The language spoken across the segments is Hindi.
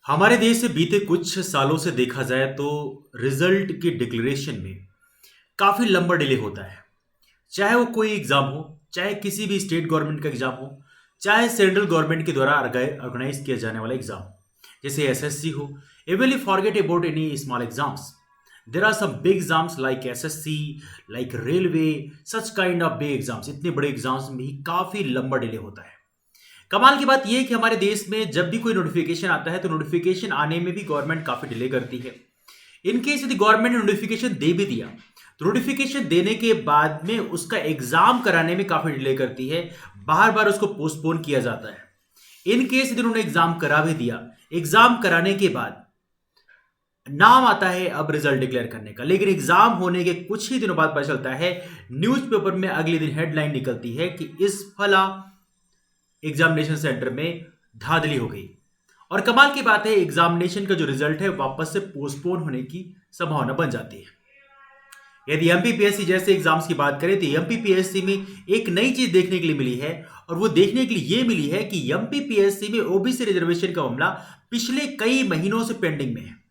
हमारे देश से बीते कुछ सालों से देखा जाए तो रिजल्ट के डिक्लेरेशन में काफ़ी लंबा डिले होता है। चाहे वो कोई एग्ज़ाम हो, चाहे किसी भी स्टेट गवर्नमेंट का एग्ज़ाम हो, चाहे सेंट्रल गवर्नमेंट के द्वारा ऑर्गेनाइज किया जाने वाला एग्ज़ाम, जैसे एसएससी हो। Even you forget about any small exams, there are some big exams like SSC, like railway, such kind of big exams. इतने बड़े एग्जाम्स में ही काफ़ी लंबा डिले होता है। कमाल की बात यह है कि हमारे देश में जब भी कोई नोटिफिकेशन आता है तो नोटिफिकेशन आने में भी गवर्नमेंट काफी डिले करती है। इन केस यदि गवर्नमेंट ने नोटिफिकेशन दे भी दिया तो नोटिफिकेशन देने के बाद में उसका एग्जाम कराने में काफी डिले करती है। बार बार उसको पोस्टपोन किया जाता है। इन केस यदि उन्होंने एग्जाम करा भी दिया, एग्जाम कराने के बाद नाम आता है अब रिजल्ट डिक्लेयर करने का, लेकिन एग्जाम होने के कुछ ही दिनों बाद पता चलता है, न्यूज़पेपर में अगले दिन हेडलाइन निकलती है कि इस फला एग्जामिनेशन सेंटर में धांधली हो गई। और कमाल की बात है, एग्जामिनेशन का जो रिजल्ट है वापस से पोस्टपोन होने की संभावना बन जाती है। यदि एमपीपीएससी जैसे एग्जाम्स की बात करें तो एमपीपीएससी में एक नई चीज देखने के लिए मिली है, और वो देखने के लिए ये मिली है कि एमपीपीएससी में ओबीसी रिजर्वेशन का मामला पिछले कई महीनों से पेंडिंग में है।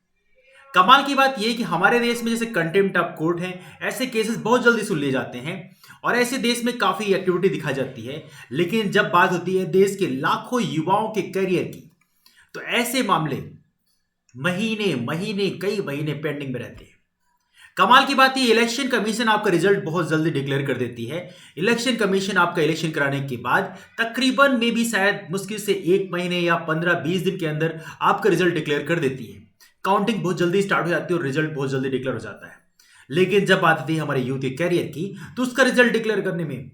कमाल की बात यह है कि हमारे देश में जैसे कंटेम्प्ट ऑफ कोर्ट है, ऐसे केसेस बहुत जल्दी सुन लिए जाते हैं और ऐसे देश में काफी एक्टिविटी दिखाई जाती है। लेकिन जब बात होती है देश के लाखों युवाओं के करियर की, तो ऐसे मामले महीने महीने कई महीने पेंडिंग में रहते हैं। कमाल की बात है, इलेक्शन कमीशन आपका रिजल्ट बहुत जल्दी डिक्लेयर कर देती है। इलेक्शन कमीशन आपका इलेक्शन कराने के बाद तकरीबन में भी शायद मुश्किल से 1 महीने या 15-20 दिन के अंदर आपका रिजल्ट डिक्लेयर कर देती है। काउंटिंग बहुत जल्दी स्टार्ट हो जाती है और रिजल्ट बहुत जल्दी डिक्लेयर हो जाता है। लेकिन जब बात आती है हमारे यूथ के कैरियर की, तो उसका रिजल्ट डिक्लेयर करने में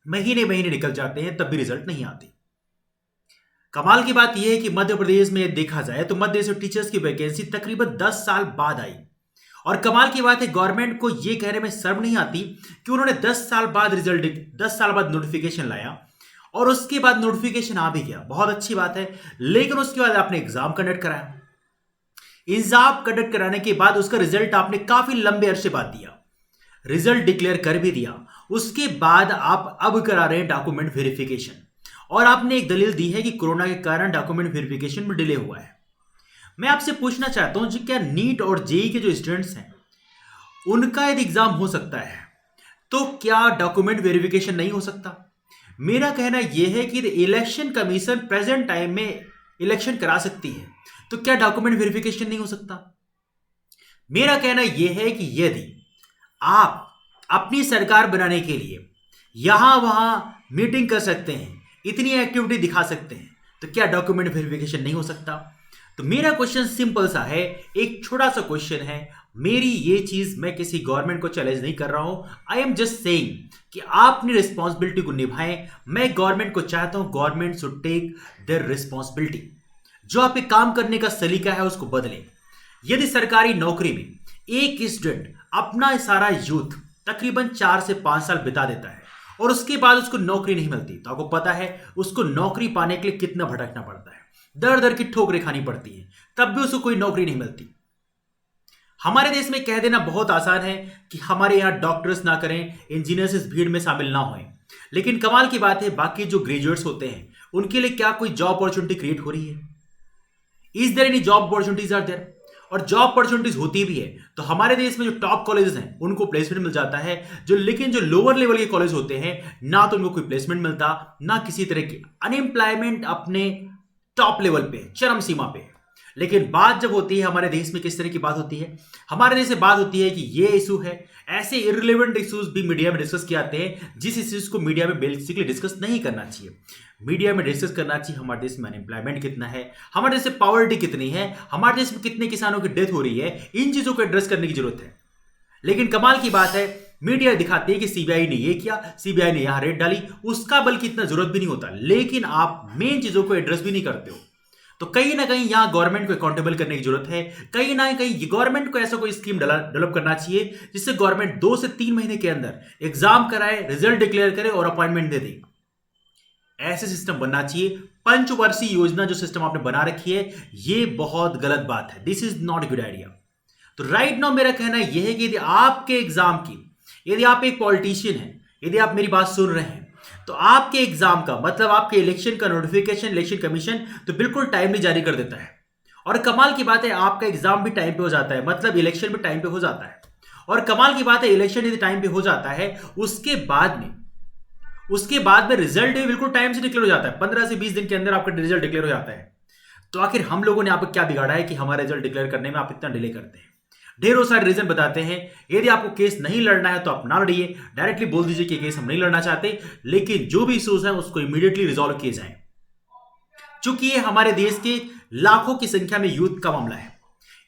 महीने महीने निकल जाते हैं, तब भी रिजल्ट नहीं आती। कमाल की बात यह है कि मध्य प्रदेश में देखा जाए तो मध्य प्रदेश टीचर्स की वैकेंसी तकरीबन 10 साल बाद आई। और कमाल की बात है, गवर्नमेंट को यह कहने में शर्म नहीं आती कि उन्होंने 10 साल बाद 10 साल बाद नोटिफिकेशन लाया और उसके बाद नोटिफिकेशन आ भी गया, बहुत अच्छी बात है। लेकिन उसके बाद आपने एग्जाम कंडक्ट कराया, एग्जाम कंडक्ट कराने के बाद उसका रिजल्ट आपने काफी लंबे अरसे बाद दिया, रिजल्ट डिक्लेयर कर भी दिया। उसके बाद आप अब करा रहे हैं डॉक्यूमेंट वेरिफिकेशन, और आपने एक दलील दी है कि कोरोना के कारण डॉक्यूमेंट वेरिफिकेशन में डिले हुआ है। मैं आपसे पूछना चाहता हूं जी, क्या नीट और जेई के जो स्टूडेंट्स हैं उनका यदि एग्जाम हो सकता है तो क्या डॉक्यूमेंट वेरिफिकेशन नहीं हो सकता? मेरा कहना यह है कि इलेक्शन कमीशन प्रेजेंट टाइम में इलेक्शन करा सकती है, तो क्या डॉक्यूमेंट वेरिफिकेशन नहीं हो सकता? मेरा कहना यह है कि यदि आप अपनी सरकार बनाने के लिए यहां वहां मीटिंग कर सकते हैं, इतनी एक्टिविटी दिखा सकते हैं, तो क्या डॉक्यूमेंट वेरिफिकेशन नहीं हो सकता? तो मेरा क्वेश्चन सिंपल सा है, एक छोटा सा क्वेश्चन है। मेरी ये चीज, मैं किसी गवर्नमेंट को चैलेंज नहीं कर रहा हूं, आई एम जस्ट सेइंग कि आप अपनी रिस्पॉन्सिबिलिटी को निभाएं। मैं गवर्नमेंट को चाहता हूं government should take their responsibility, जो आपके काम करने का सलीका है उसको बदलें। यदि सरकारी नौकरी में एक स्टूडेंट अपना सारा यूथ तकरीबन 4 से 5 साल बिता देता है और उसके बाद उसको नौकरी नहीं मिलती, तो आपको पता है उसको नौकरी पाने के लिए कितना भटकना पड़ता है, दर दर की ठोकरें खानी पड़ती है, तब भी उसको कोई नौकरी नहीं मिलती। हमारे देश में कह देना बहुत आसान है कि हमारे यहाँ डॉक्टर्स ना करें, इंजीनियर्स इस भीड़ में शामिल ना हों, लेकिन कमाल की बात है बाकी जो ग्रेजुएट्स होते हैं उनके लिए क्या कोई जॉब अपॉर्चुनिटी क्रिएट हो रही है? Is there any job opportunities are there? और जॉब अपॉर्चुनिटीज होती भी है तो हमारे देश में जो टॉप कॉलेजेस हैं उनको प्लेसमेंट मिल जाता है, लेकिन जो लोअर लेवल के कॉलेज होते हैं ना तो उनको कोई प्लेसमेंट मिलता, ना किसी तरह की, अनएम्प्लॉयमेंट अपने टॉप लेवल पे, चरम सीमा पे। लेकिन बात जब होती है हमारे देश में, किस तरह की बात होती है हमारे देश में, बात होती है कि ये इशू है। ऐसे इररिलेवेंट इश्यूज भी मीडिया में डिस्कस किए जाते हैं जिस इश्यूज को मीडिया में बेसिकली डिस्कस नहीं करना चाहिए। मीडिया में डिस्कस करना चाहिए हमारे देश में अनएम्प्लॉयमेंट कितना है, हमारे देश में पॉवर्टी कितनी है, हमारे देश में कितने किसानों की डेथ हो रही है, इन चीजों को एड्रेस करने की जरूरत है। लेकिन कमाल की बात है, मीडिया दिखाती है कि सीबीआई ने ये किया, सीबीआई ने यहां रेड डाली, उसका बल्कि इतना जरूरत भी नहीं होता, लेकिन आप मेन चीजों को एड्रेस भी नहीं करते हो। तो कहीं ना कहीं यहां गवर्नमेंट को अकाउंटेबल करने की जरूरत है। कहीं ना कहीं गवर्नमेंट को ऐसा कोई स्कीम डेवलप करना चाहिए जिससे गवर्नमेंट 2 से 3 महीने के अंदर एग्जाम कराए, रिजल्ट डिक्लेयर करे और अपॉइंटमेंट दे दे। ऐसे सिस्टम बनना चाहिए। पंचवर्षीय योजना जो सिस्टम आपने बना रखी है, ये बहुत गलत बात है। This is not good idea. तो राइट नाउ मेरा कहना यह है कि यदि आपके एग्जाम की, यदि आप एक पॉलिटिशियन हैं, यदि आप मेरी बात सुन रहे हैं, तो आपके एग्जाम का मतलब आपके इलेक्शन का नोटिफिकेशन इलेक्शन कमीशन तो बिल्कुल टाइमली जारी कर देता है। और कमाल की बात है आपका एग्जाम भी टाइम पे हो जाता है, मतलब इलेक्शन भी टाइम पे हो जाता है। और कमाल की बात है इलेक्शन यदि टाइम पे हो जाता है, उसके बाद में रिजल्ट भी बिल्कुल टाइम से डिक्लेयर हो जाता है, 15 से 20 दिन के अंदर आपका रिजल्ट डिक्लेयर हो जाता है। तो आखिर हम लोगों ने आपको क्या बिगाड़ा है कि हमारा रिजल्ट डिक्लेयर करने में आप इतना डिले करते हैं? ढेरों सारे रीजन बताते हैं। यदि आपको केस नहीं लड़ना है तो आप ना लड़िए, डायरेक्टली बोल दीजिए कि केस हम नहीं लड़ना चाहते, लेकिन जो भी इश्यूज हैं उसको इमीडिएटली रिजॉल्व किए जाएं। चूंकि ये हमारे देश के लाखों की संख्या में यूथ का मामला है।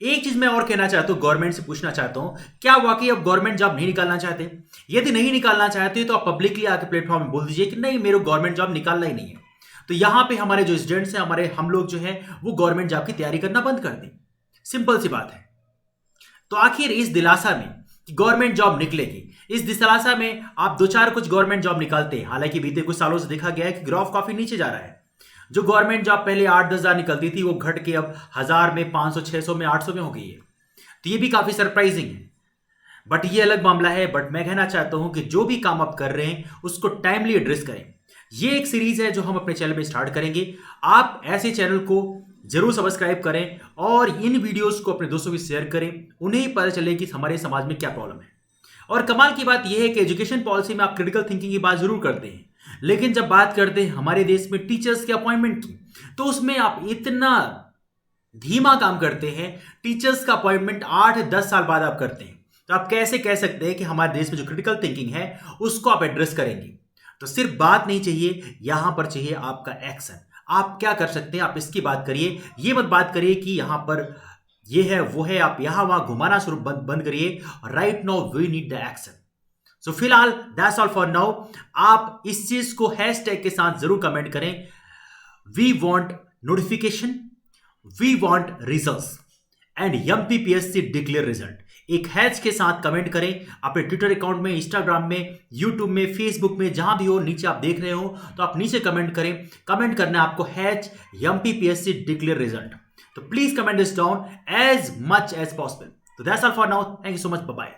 एक चीज मैं और कहना चाहता हूं, गवर्नमेंट से पूछना चाहता हूं, क्या वाकई अब गवर्नमेंट जॉब नहीं निकालना चाहते? यदि नहीं निकालना चाहते तो आप पब्लिकली आके प्लेटफॉर्म में बोल दीजिए कि नहीं, मेरे गवर्नमेंट जॉब निकालना ही नहीं है। तो यहां पे हमारे जो स्टूडेंट्स हैं, हम लोग जो है वो गवर्नमेंट जॉब की तैयारी करना बंद कर दें। सिंपल सी बात है। तो आखिर इस दिलासा में कि गवर्नमेंट जॉब निकलेगी, इस दिलासा में आप दो चार कुछ गवर्नमेंट जॉब निकालते हैं। हालांकि बीते कुछ सालों से देखा गया है कि ग्राफ काफी नीचे जा रहा है। जो गवर्नमेंट जॉब पहले 8-10 हजार निकलती थी वो घट के अब 1000 में, 500, 600 में, 800 में हो गई है। तो ये भी काफी सरप्राइजिंग है, बट ये अलग मामला है। बट मैं कहना चाहता हूं कि जो भी काम आप कर रहे हैं उसको टाइमली एड्रेस करें। ये एक सीरीज है जो हम अपने चैनल में स्टार्ट करेंगे। आप ऐसे चैनल को जरूर सब्सक्राइब करें और इन वीडियोस को अपने दोस्तों के शेयर करें, उन्हें ही पता चले कि हमारे समाज में क्या प्रॉब्लम है। और कमाल की बात यह है कि एजुकेशन पॉलिसी में आप क्रिटिकल थिंकिंग की बात जरूर करते हैं, लेकिन जब बात करते हैं हमारे देश में टीचर्स के अपॉइंटमेंट की, तो उसमें आप इतना धीमा काम करते हैं। टीचर्स का अपॉइंटमेंट 8-10 साल बाद आप करते हैं। तो आप कैसे कह सकते हैं कि हमारे देश में जो क्रिटिकल थिंकिंग है उसको आप एड्रेस करेंगे? तो सिर्फ बात नहीं चाहिए, यहां पर चाहिए आपका एक्शन। आप क्या कर सकते हैं, आप इसकी बात करिए। ये मत बात करिए कि यहां पर ये है वो है, आप यहां वहां घुमाना शुरू बंद करिए। Right now we need the action. So फिलहाल दैट्स ऑल फॉर नाउ। आप इस चीज को हैशटैग के साथ जरूर कमेंट करें, we want notification, we want results and MPPSC declare result. एक हैश के साथ कमेंट करें अपने ट्विटर अकाउंट में, इंस्टाग्राम में, यूट्यूब में, फेसबुक में, जहां भी हो नीचे आप देख रहे हो तो आप नीचे कमेंट करें। कमेंट करना है आपको हैश एमपीपीएससी डिक्लेयर रिजल्ट। तो please comment this down as much as possible. तो that's all for now, thank you so much, bye bye.